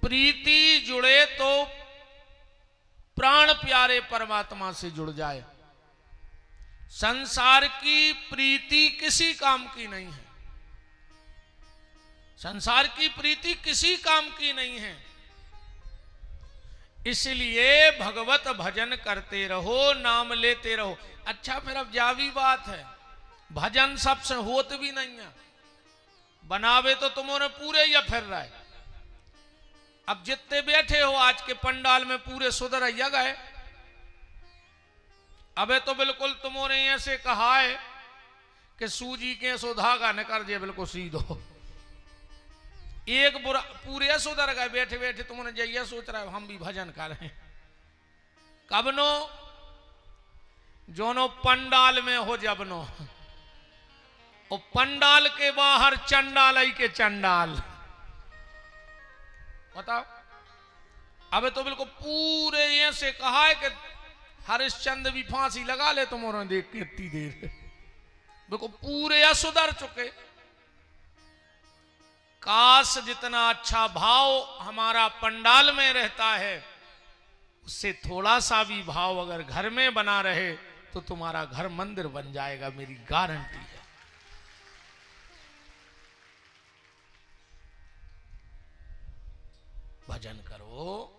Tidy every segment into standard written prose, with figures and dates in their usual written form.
प्रीति जुड़े तो प्राण प्यारे परमात्मा से जुड़ जाए। संसार की प्रीति किसी काम की नहीं है, संसार की प्रीति किसी काम की नहीं है। इसलिए भगवत भजन करते रहो, नाम लेते रहो। अच्छा, फिर अब जावी बात है, भजन सबसे होत भी नहीं है, बनावे तो तुम्हारे पूरे या फिर रहा है। अब जितने बैठे हो आज के पंडाल में पूरे सुधर गए। अबे तो बिल्कुल तुम्हारे ऐसे कहा है कि सूजी के सो धागा न कर दिए, बिल्कुल सीधो एक बुरा पूरे सुधर गए। बैठे बैठे तुमने जैया सोच रहा है हम भी भजन करें। कब नो? जोनो पंडाल में हो जब नो, और पंडाल के बाहर चंडाल आई के चंडाल। बताओ, अबे तो बिल्कुल पूरे ऐसे कहा है कि हरिश्चंद्र भी फांसी लगा ले तुम्हारे देख के इतनी देर। बिल्कुल पूरे सुधर चुके। काश जितना अच्छा भाव हमारा पंडाल में रहता है, उससे थोड़ा सा भी भाव अगर घर में बना रहे तो तुम्हारा घर मंदिर बन जाएगा, मेरी गारंटी है। भजन करो,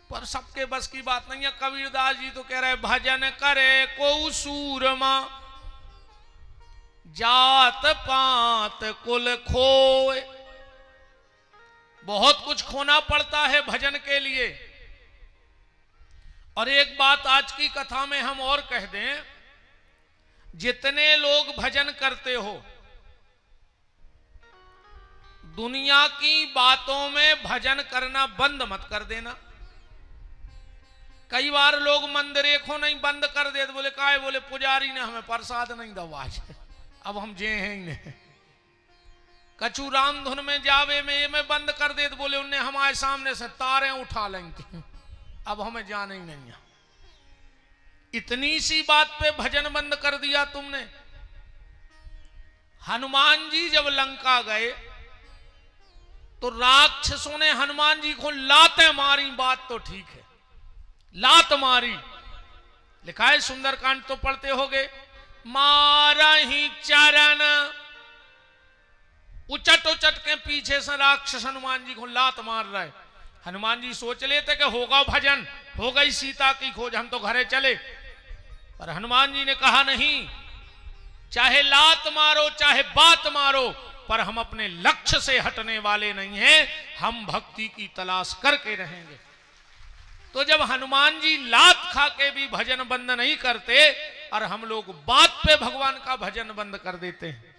पर सबके बस की बात नहीं है। कबीरदास जी तो कह रहे भजन करे को सूरमा, जात पात कुल खोए। बहुत कुछ खोना पड़ता है भजन के लिए। और एक बात आज की कथा में हम और कह दें, जितने लोग भजन करते हो, दुनिया की बातों में भजन करना बंद मत कर देना। कई बार लोग मंदिर देखो नहीं बंद कर दे, बोले काहे? बोले पुजारी ने हमें प्रसाद नहीं दवा, अब हम जे हैं ही नहीं। कछु राम धुन में जावे में ये में बंद कर दे, तो बोले उनने हमारे सामने से तारें उठा लेंगे, अब हमें जाना ही नहीं है। इतनी सी बात पे भजन बंद कर दिया तुमने। हनुमान जी जब लंका गए तो राक्षसों ने हनुमान जी को लातें मारी। बात तो ठीक है, लात मारी। लिखा है सुंदरकांड तो पढ़ते होगे, मारा ही चरण, उचट उचट के पीछे से राक्षस हनुमान जी को लात मार रहा है। हनुमान जी सोच लेते कि होगा भजन, हो गई सीता की खोज, हम तो घरे चले। पर हनुमान जी ने कहा नहीं, चाहे लात मारो चाहे बात मारो, पर हम अपने लक्ष्य से हटने वाले नहीं हैं, हम भक्ति की तलाश करके रहेंगे। तो जब हनुमान जी लात खा के भी भजन बंद नहीं करते, और हम लोग बात पे भगवान का भजन बंद कर देते हैं।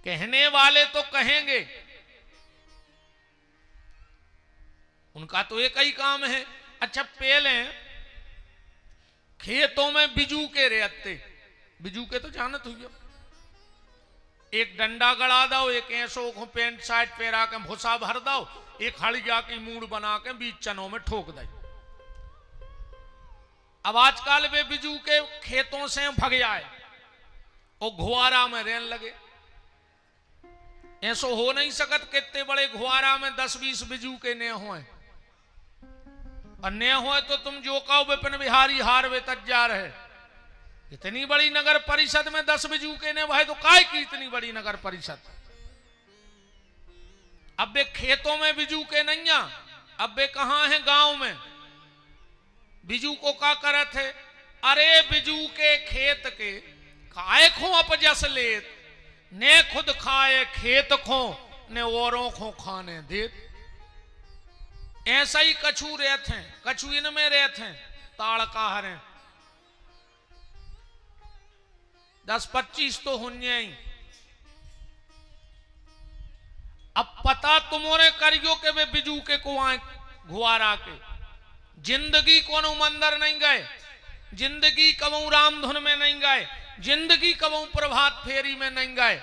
कहने वाले तो कहेंगे, उनका तो एक ही काम है। अच्छा, पहले खेतों में बिजू के रहते, बिजू के तो जानत हुई, एक डंडा गड़ा दो, एक ऐसो को पेंट शर्ट पहरा के भूसा भर दो, एक हड़िया की मूड बना के बीच चनों में ठोक दे। अब आजकल वे बिजू के खेतों से भग जाए और घुआरा में रहने लगे। ऐसो हो नहीं सकत कितने बड़े घुआरा में 10-20 बिजू के ने होए, और ने होए तो तुम जो कहो विपिन बिहारी हार वे तज्जार है। इतनी बड़ी नगर परिषद में 10 बिजू के ने भाई, तो काय की इतनी बड़ी नगर परिषद। अब वे खेतों में बिजू के नहीं, अब वे कहां हैं? गांव में। बिजू को का करे थे? अरे बिजू के खेत के काय खो अपजस लेत, ने खुद खाए खेत खो, ने औरों को खाने देत। ऐसा ही कछु रहते हैं, कछु इनमें रहते हैं, ताड़ का हरे 10-25 तो होंगे ही। अब पता तुम्हारे करियो के वे बिजू के कुआं घुआरा के जिंदगी कोनो मंदिर नहीं गए, जिंदगी कबू राम धुन में नहीं गए, जिंदगी कबू प्रभात फेरी में नहीं गए।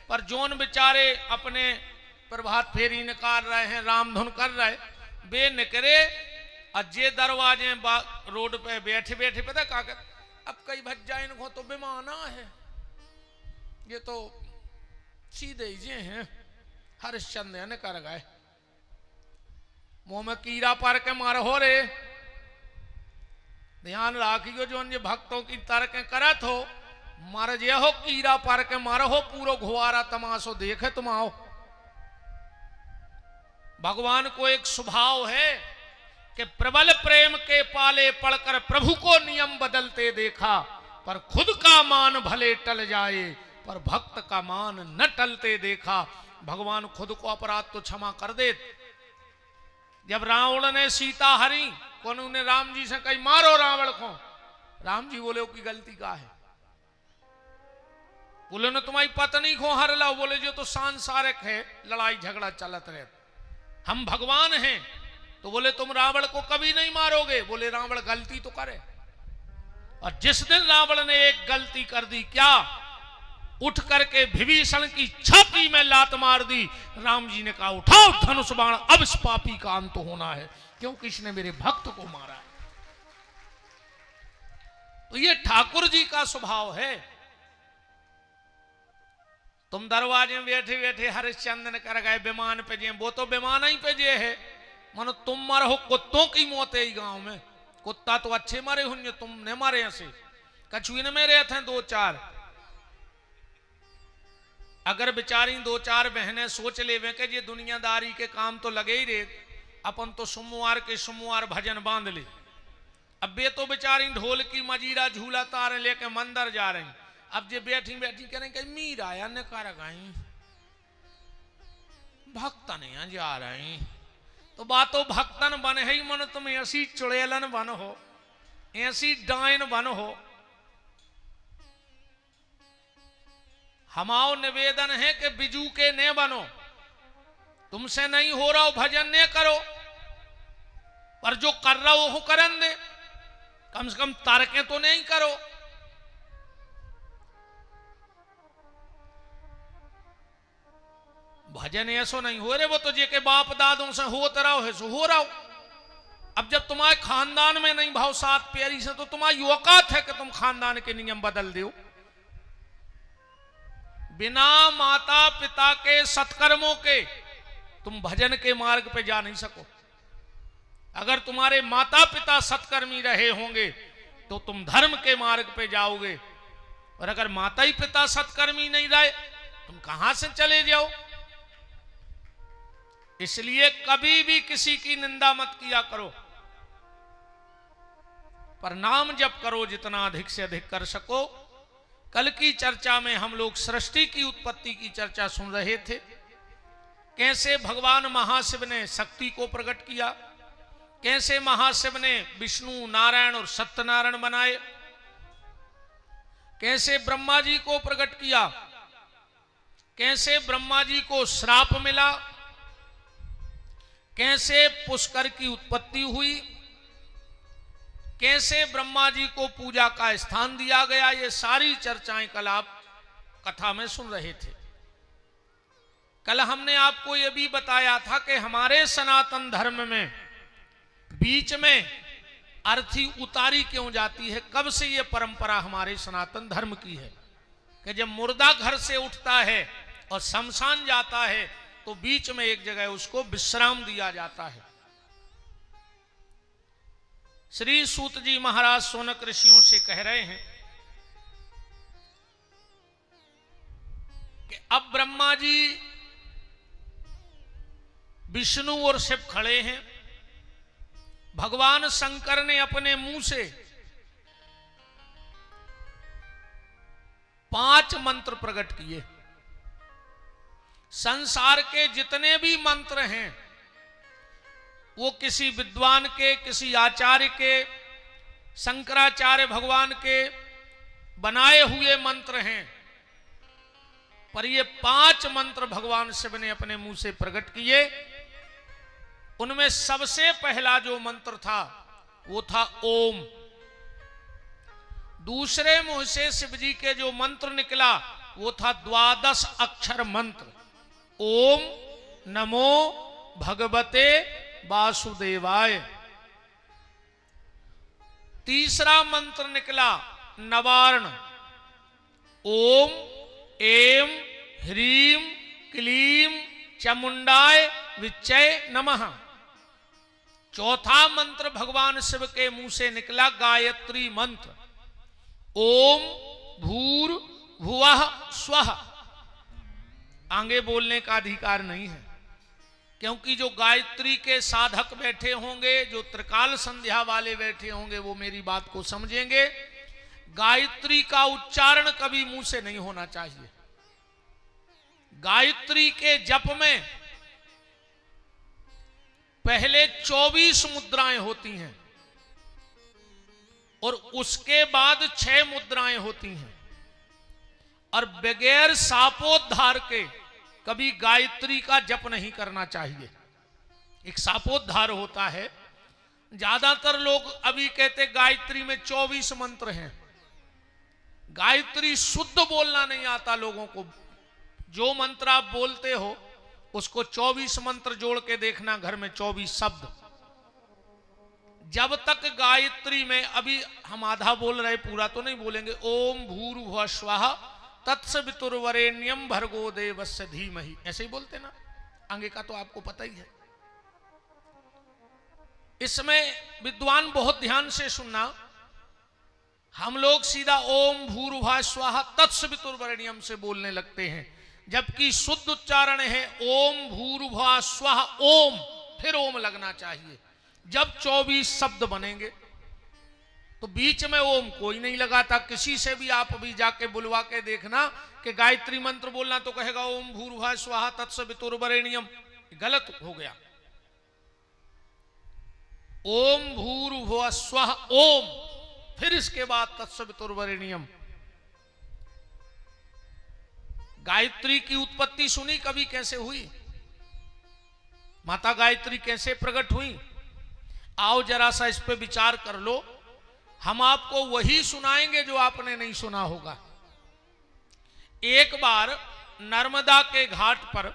पर जोन बेचारे अपने प्रभात फेरी निकाल रहे हैं, राम धुन कर रहे, बे निकरे अज्जे दरवाजे रोड पे बैठे बैठे पता क्या कर, अब कई भज जाए इनको तो बेमाना है, ये तो सीधे जे हैं हरिश्चंद्र ने कर गए, मुंह में कीड़ा पार के मार हो रे। ध्यान राखियो जो ये भक्तों की तर्क करत हो, मर जे हो कीड़ा पार के मार हो, पूरो घुआरा तमाशो देखे तुम आओ। भगवान को एक स्वभाव है कि प्रबल प्रेम के पाले पड़कर प्रभु को नियम बदलते देखा, पर खुद का मान भले टल जाए पर भक्त का मान न टलते देखा। भगवान खुद को अपराध तो क्षमा कर दे। जब रावण ने सीता हरी, कौन उन्हें राम जी से कही मारो रावण को, राम जी बोले की गलती का है? बोले न तुम्हारी पत्नी को हर लाओ। बोले जो तो सांसारिक है, लड़ाई झगड़ा चलत रहे, हम भगवान हैं। तो बोले तुम रावण को कभी नहीं मारोगे। बोले रावण गलती तो करे, और जिस दिन रावण ने एक गलती कर दी, क्या उठ करके विभीषण की छाती में लात मार दी। राम जी ने कहा उठाओ धनुष बाण, अब इस पापी का अंत होना है, क्योंकि इसने मेरे भक्त को मारा है। तो ये ठाकुर जी का स्वभाव है। तुम दरवाजे में बैठे बैठे हरिश्चंद्र कर गए विमान पे जे, वो तो विमान ही पे जे है। मानो तुम मर हो, कुत्तों की मौत है गांव में। कुत्ता तो अच्छे मरे होंगे, तुमने मारे ऐसे। कछुए ने मेरे थे दो चार। अगर बेचारी दो चार बहनें सोच ले के ये दुनियादारी के काम तो लगे ही रहे, अपन तो सोमवार के सोमवार भजन बांध ले। अब वे तो बेचारी ढोल की मजीरा झूला तारे लेके मंदिर जा रही। अब जे बैठी बैठी करें कि मीरा या ने कर गई, भक्तन यहाँ जा रही। तो बातो भक्तन बन है ही, मन तुम ऐसी चुड़ैलन बन हो, ऐसी डायन बन हो। हमाओ निवेदन है कि बिजू के ने बनो, तुमसे नहीं हो रहा हो भजन ने करो, पर जो कर रहा हो करन दे, कम से कम तारकें तो नहीं करो। भजन ऐसो नहीं हो रहे, वो तो जे के बाप दादों से होत रहा है सो हो रहा हो। अब जब तुम्हारे खानदान में नहीं भाव सात प्यारी से, तो तुम्हारी औकात है कि तुम खानदान के नियम बदल दो। बिना माता पिता के सत्कर्मों के तुम भजन के मार्ग पे जा नहीं सको। अगर तुम्हारे माता पिता सत्कर्मी रहे होंगे तो तुम धर्म के मार्ग पे जाओगे, और अगर माता ही पिता सत्कर्मी नहीं रहे तुम कहां से चले जाओ। इसलिए कभी भी किसी की निंदा मत किया करो, पर नाम जप करो जितना अधिक से अधिक कर सको। कल की चर्चा में हम लोग सृष्टि की उत्पत्ति की चर्चा सुन रहे थे, कैसे भगवान महाशिव ने शक्ति को प्रकट किया, कैसे महाशिव ने विष्णु नारायण और सत्यनारायण बनाए, कैसे ब्रह्मा जी को प्रकट किया, कैसे ब्रह्मा जी को श्राप मिला, कैसे पुष्कर की उत्पत्ति हुई, कैसे ब्रह्मा जी को पूजा का स्थान दिया गया। ये सारी चर्चाएं कल आप कथा में सुन रहे थे। कल हमने आपको यह भी बताया था कि हमारे सनातन धर्म में बीच में अर्थी उतारी क्यों जाती है, कब से ये परंपरा हमारे सनातन धर्म की है कि जब मुर्दा घर से उठता है और शमशान जाता है तो बीच में एक जगह उसको विश्राम दिया जाता है। श्री सूत जी महाराज सोनक ऋषियों से कह रहे हैं कि अब ब्रह्मा जी विष्णु और शिव खड़े हैं। भगवान शंकर ने अपने मुंह से 5 मंत्र प्रकट किए। संसार के जितने भी मंत्र हैं वो किसी विद्वान के, किसी आचार्य के, शंकराचार्य भगवान के बनाए हुए मंत्र हैं, पर ये 5 मंत्र भगवान शिव ने अपने मुंह से प्रकट किए। उनमें सबसे पहला जो मंत्र था वो था ओम। दूसरे मुंह से शिव जी के जो मंत्र निकला वो था 12 अक्षर मंत्र, ओम नमो भगवते वासुदेवाय। तीसरा मंत्र निकला नवार्ण, ओम एम ह्रीम क्लीम चामुंडाय विच्चय नमः। चौथा मंत्र भगवान शिव के मुंह से निकला गायत्री मंत्र, ओम भूर भुवः स्वः। आगे बोलने का अधिकार नहीं है, क्योंकि जो गायत्री के साधक बैठे होंगे, जो त्रिकाल संध्या वाले बैठे होंगे, वो मेरी बात को समझेंगे। गायत्री का उच्चारण कभी मुंह से नहीं होना चाहिए। गायत्री के जप में पहले 24 मुद्राएं होती हैं और उसके बाद 6 मुद्राएं होती हैं, और बगैर सापोद्धार के कभी गायत्री का जप नहीं करना चाहिए। एक सापोद्धार होता है। ज्यादातर लोग अभी कहते गायत्री में 24 मंत्र हैं। गायत्री शुद्ध बोलना नहीं आता लोगों को। जो मंत्र आप बोलते हो उसको 24 मंत्र जोड़ के देखना, घर में 24 शब्द। जब तक गायत्री में, अभी हम आधा बोल रहे, पूरा तो नहीं बोलेंगे, ओम भूर्भुवः स्वः तत्सवितुर्वरेण्यं भर्गो देवस्य धीमहि, ऐसे ही बोलते ना। आगे का तो आपको पता ही है। इसमें विद्वान बहुत ध्यान से सुनना। हम लोग सीधा ओम भूर्भुवः स्वः तत्सवितुर्वरेण्यं से बोलने लगते हैं, जबकि शुद्ध उच्चारण है ओम भूर्भुवः स्वः ओम, फिर ओम लगना चाहिए। जब 24 शब्द बनेंगे तो बीच में ओम कोई नहीं लगाता। किसी से भी आप अभी जाके बुलवा के देखना कि गायत्री मंत्र बोलना, तो कहेगा ओम भूर्भुवः स्वः तत्सवितुर्वरेण्यं, गलत हो गया। ओम भूर्भुवः स्वः ओम, फिर इसके बाद तत्सवितुर्वरेण्यं। गायत्री की उत्पत्ति सुनी कभी कैसे हुई? माता गायत्री कैसे प्रकट हुई? आओ जरा सा इस पे विचार कर लो। हम आपको वही सुनाएंगे जो आपने नहीं सुना होगा। एक बार नर्मदा के घाट पर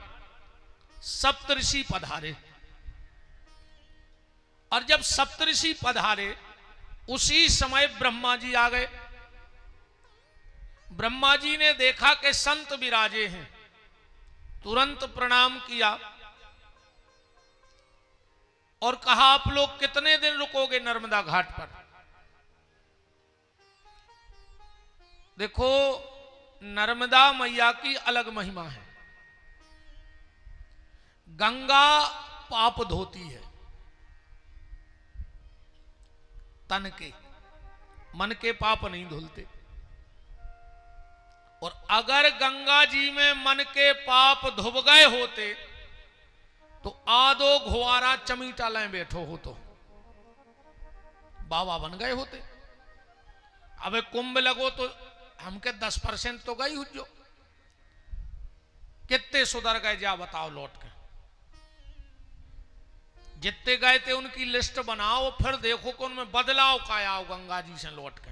सप्तऋषि पधारे, और जब सप्तऋषि पधारे उसी समय ब्रह्मा जी आ गए। ब्रह्मा जी ने देखा कि संत विराजे हैं, तुरंत प्रणाम किया और कहा, आप लोग कितने दिन रुकोगे नर्मदा घाट पर? देखो, नर्मदा मैया की अलग महिमा है। गंगा पाप धोती है, तन के, मन के पाप नहीं धुलते। और अगर गंगा जी में मन के पाप धुब गए होते तो आधो घुआरा चमीटा लें बैठो हो तो बाबा बन गए होते। अब कुंभ लगो तो हमके 10% तो गई हुज्जो, कितने सुधर गए जा बताओ लौट के। जितने गए थे उनकी लिस्ट बनाओ, फिर देखो कि उनमें बदलाव का आओ गंगा जी से लौट के।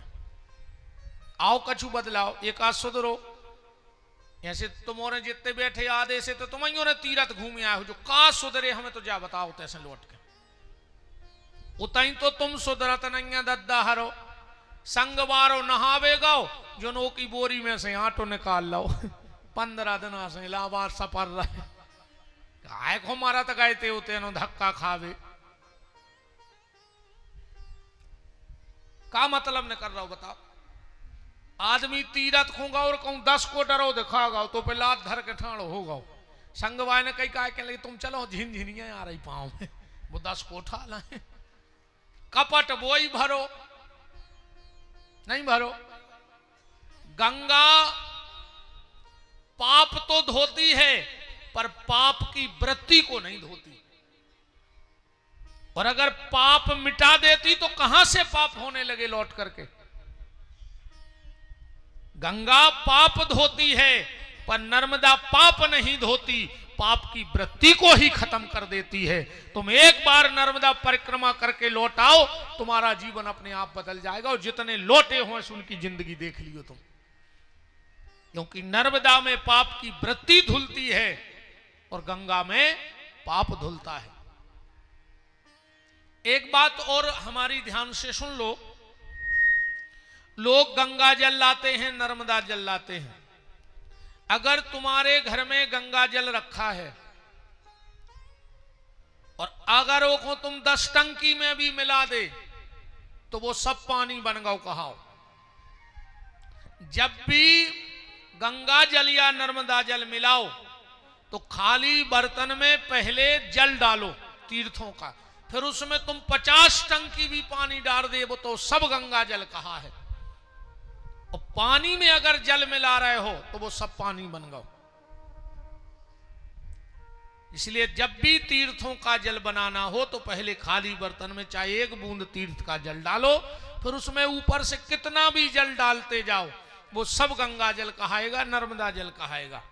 आओ कछु बदलाव, एक आध सुधरो। ऐसे तुम्हारे जितने बैठे आधे से तो तुम्हारे ने तीरथ घूमे आए हो, जो का सुधरे हमें तो जा बताओ तैसे लौट के। उतई तो तुम सुधरत नहीं दद्दा हरो, संगवारो नहावे गाओ, जो नो की बोरी में से आटो निकाल लो। 15 दिन से इलाहाबाद सफर रहे, काय को मारा तो गए थे होते नो धक्का खावे। का मतलब ने कर रहा हो बताओ? आदमी तीरथ खूंगा और कहूं 10 को डरो दिखागा तो पे लात धर के ठाणो होगा। संगवाय ने कई कहा कि तुम चलो, झिनझिनियां आ रही पाँव में, वो 10 को उठा लाए। कपट वो ही भरो, नहीं भरो। गंगा पाप तो धोती है पर पाप की वृत्ति को नहीं धोती। और अगर पाप मिटा देती तो कहां से पाप होने लगे लौट करके। गंगा पाप धोती है पर नर्मदा पाप नहीं धोती, पाप की वृत्ति को ही खत्म कर देती है। तुम एक बार नर्मदा परिक्रमा करके लौट आओ, तुम्हारा जीवन अपने आप बदल जाएगा। और जितने लौटे हो उनकी जिंदगी देख लियो तुम, क्योंकि नर्मदा में पाप की वृत्ति धुलती है और गंगा में पाप धुलता है। एक बात और हमारी ध्यान से सुन लो। लोग गंगा जल लाते हैं, नर्मदा जल लाते हैं। अगर तुम्हारे घर में गंगा जल रखा है और अगर वो को तुम 10 टंकी में भी मिला दे तो वो सब पानी बन गओ कहाओ। जब भी गंगा जल या नर्मदा जल मिलाओ तो खाली बर्तन में पहले जल डालो तीर्थों का, फिर उसमें तुम 50 टंकी भी पानी डाल दे वो तो सब गंगा जल कहा है। और पानी में अगर जल मिला रहे हो तो वो सब पानी बन गओ। इसलिए जब भी तीर्थों का जल बनाना हो तो पहले खाली बर्तन में चाहे 1 बूंद तीर्थ का जल डालो, फिर उसमें ऊपर से कितना भी जल डालते जाओ वो सब गंगा जल कहाएगा, नर्मदा जल कहाएगा।